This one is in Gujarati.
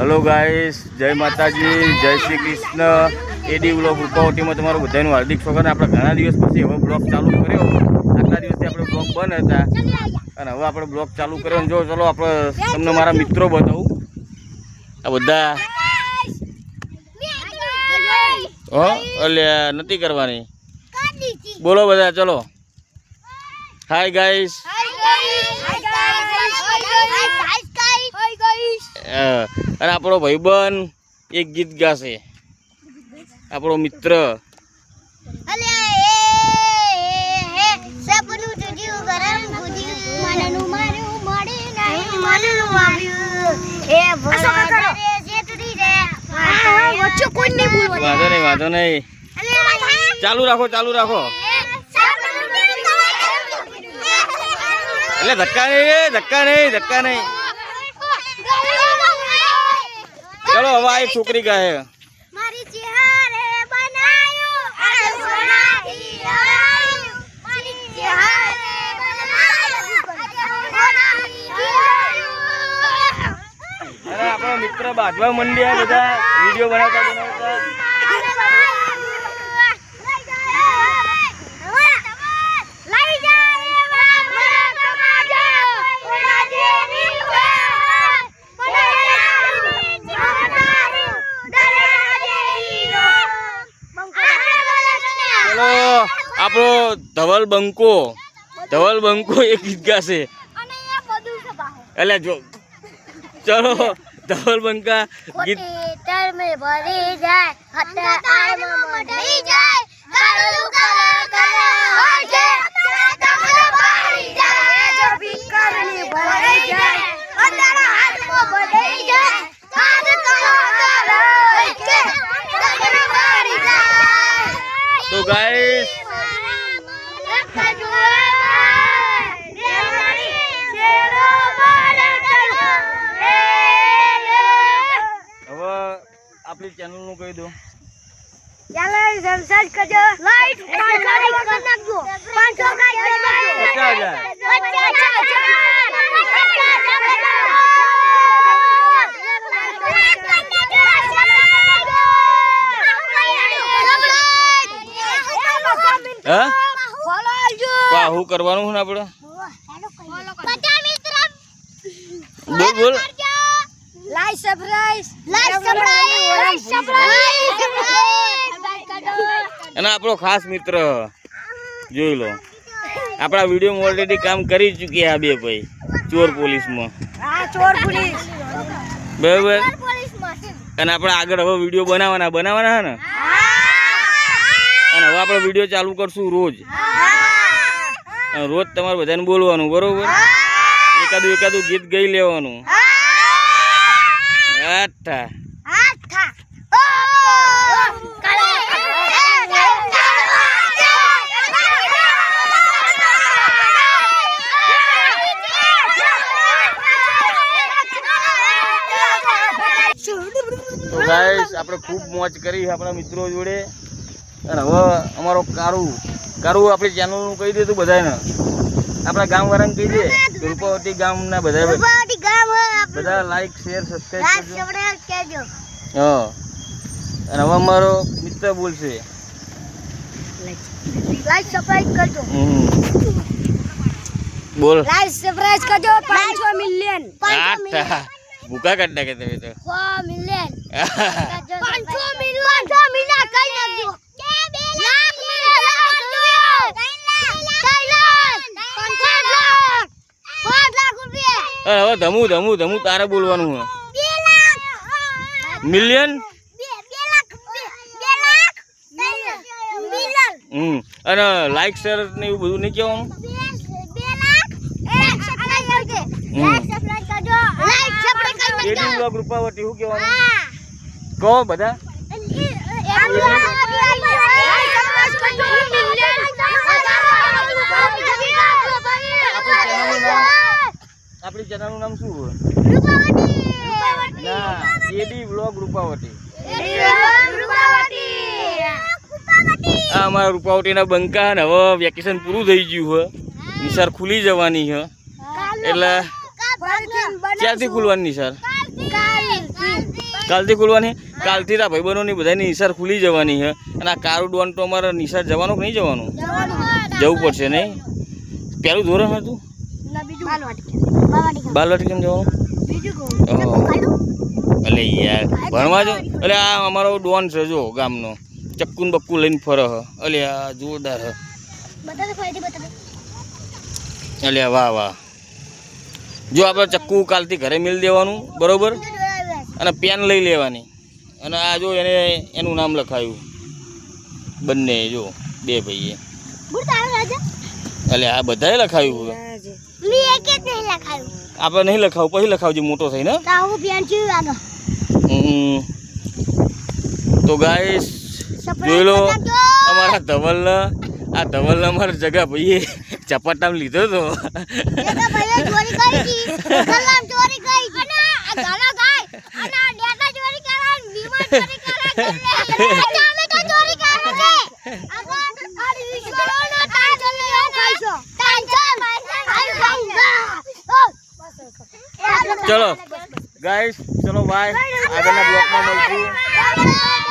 हेलो गाइस, जय माताजी, जय श्री कृष्ण। एडी व्लॉग रूपावटीमां तमारुं बधानुं हार्दिक स्वागत। आपणे घणा दिवस पछी हवे ब्लॉग चालू कर्यो। आटला दिवसथी आपणे ब्लॉग बंद हता अने हवे आपणे ब्लॉग चालू कर्यो। जो चलो आपणे तमने मारा मित्रों बतावुं। आ बधा हो अल्या नथी करवानी। बोलो बधा, चलो हाय गाइस। અને આપણો ભાઈબંધ એક ગીત ગાશે, આપણો મિત્ર વાંધો નહીં ચાલુ રાખો એટલે ધક્કા નહીં चलो हवा एक छोकरी का है। अपना मित्र बाजवा मंडी है, बता वीडियो बनाता आपो धवल बंको एक गीत गाશે એટલે જો चलो धवल बंका गीत में भरी जाए हत्ता आर में मढई जाए कालू काला हो जाए तमने भरी जाए जो बिकर में भरी जाए अंदर हाथ में बढ़ई जाए हाथ काला के तमने भरी जाए। तो गाइस अपनी चैनल नु कही दो, चैनल सब्सक्राइब करजो, लाइक कर नाखजो, 500 का હું કરવાનું છે ને આપણે બોલ लाइक सब्सक्राइब અને આપણો ખાસ મિત્ર જોઈ લો, આપણા વિડિયોમાં ઓલરેડી કામ કરી ચૂક્યા આ બે ભાઈ ચોર પોલીસમાં। હા, ચોર પોલીસ બરાબર। અને આપણે આગળ હવે વિડિયો બનાવવાના છે ને, અને હવે આપણે વિડિયો ચાલુ કરશું રોજ। રોજ તમારે બધાને બોલવાનું, બરોબર? એકાદું ગીત ગાઈ લેવાનું। अच्छा तो गाइस આપણે ખૂબ મોજ કરી આપણા મિત્રો જોડે। અને હવે અમારો કારુ આપણી ચેનલ નું કહી દે તું બધાને, આપણા ગામ વાળાને કહી દે, રૂપાવટી ગામના બધા લાઈક શેર સબસ્ક્રાઇબ કરજો। હા, અને હવે અમારો મિત્ર બોલશે, લાઈક સબસ્ક્રાઇબ કરજો। બોલ, લાઈક સબસ્ક્રાઇબ કરજો। 500 મિલિયન ભૂકા કાઢ નાખે તમે તો। 5 મિલિયન 500 મિલિયન કઈ નાખજો। 2 લાખ હવે ધમુ તારે બોલવાનું છે। 2 લાખ મિલિયન 2 લાખ અને લાઈક શેર ને એવું બધું નહીં કહેવાનું। 2 લાખ સબસ્ક્રાઇબ કરજો, લાઈક સબસ્ક્રાઇબ કરજો। એડી વ્લોગ રૂપાવટી શું કહેવાનું કહો બધા? આપણી ચેનલ નું નામ શું હોય? રૂપાવટી ના, એડી વ્લોગ રૂપાવટી। આ અમારા રૂપાવટીના બંકા ને હવે વેકેશન પૂરું થઈ ગયું છે, નિશાળ ખુલી જવાની છે, એટલે ક્યારથી ખુલવાની નિશાળ? કાલથી ખુલવાની કાલથી આ ભાઈબંધોની બધાની નિશાળ ખુલી જવાની છે અને આ કારું ડોન તો અમારે નિશાળ જવાનું કે નહીં જવાનું જવું પડશે નહીં પહેલું ધોરણ હતું બાલવાટી કેમ જવાનું એટલે યાર ભણવા જો એટલે આ અમારો ડોન છે જો ગામનો ચક્કુ ને બક્કુ લઈને ફરે હ એટલે આ જોરદાર હ એટલે વાહ વાહ જો આપણે ચક્કુ કાલથી ઘરે મિલ દેવાનું બરોબર અને પેન લઈ લેવાની અને આ જો એને એનું નામ લખાયું બંને જો બે ભાઈએ એટલે આ બધાએ લખાયું આપણે નહીં લખાવું પછી લખાવજો મોટો થઈને તો ગાઈસ જોઈ લો અમારા ધવલને આ ધવલને અમારા જગા ભાઈએ ચપાટામાં લીધો તો ચલો ગાઈસ ચલો બાય આગળના બ્લોકમાં મળશું